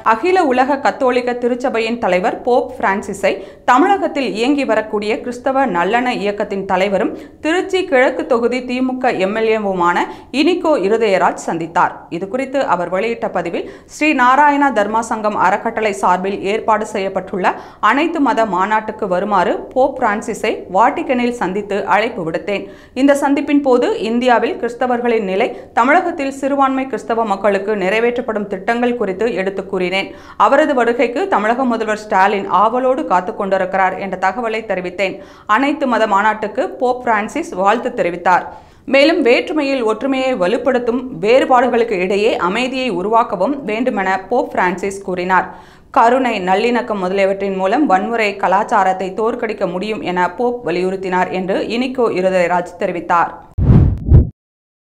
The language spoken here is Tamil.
அகில உலக கத்தோலிக்க திருச்சபையின் தலைவர் போப் பிரான்சிஸை தமிழகத்தில் இயங்கி வரக்கூடிய கிறிஸ்தவ நல்லெண்ண இயக்கத்தின் தலைவரும் திருச்சி கிழக்கு தொகுதி திமுக எம்எல்ஏவுமான இனிகோ இருதயராஜ் சந்தித்தார். இதுகுறித்து அவர் வெளியிட்ட பதிவில், ஸ்ரீ நாராயணா தர்மா சங்கம் அறக்கட்டளை சார்பில் ஏற்பாடு செய்யப்பட்டுள்ள அனைத்து மத மாநாட்டுக்கு வருமாறு போப் பிரான்சிஸை வாட்டிகனில் சந்தித்து அழைப்பு விடுத்தேன். இந்த சந்திப்பின் போது இந்தியாவில் கிறிஸ்தவர்களின் நிலை, தமிழகத்தில் சிறுபான்மை கிறிஸ்தவ மக்களுக்கு நிறைவேற்றப்படும் திட்டங்கள் குறித்து எடுத்துக் கூறினேன். அவரது வருகைக்கு தமிழக முதல்வர் ஸ்டாலின் ஆவலோடு காத்துக் கொண்டிருக்கிறார் என்ற தகவலை தெரிவித்தேன். அனைத்து மத மாநாட்டுக்கு போப் பிரான்சிஸ் வாழ்த்து தெரிவித்தார். மேலும் வேற்றுமையில் ஒற்றுமையை வலுப்படுத்தும், வேறுபாடுகளுக்கு இடையே அமைதியை உருவாக்கவும் வேண்டுமென போப் பிரான்சிஸ் கூறினார். கருணை, நல்லிணக்கம் முதலியவற்றின் மூலம் வன்முறை கலாச்சாரத்தை தோற்கடிக்க முடியும் என போப் வலியுறுத்தினார் என்று இனிகோ இருதயராஜ் தெரிவித்தார்.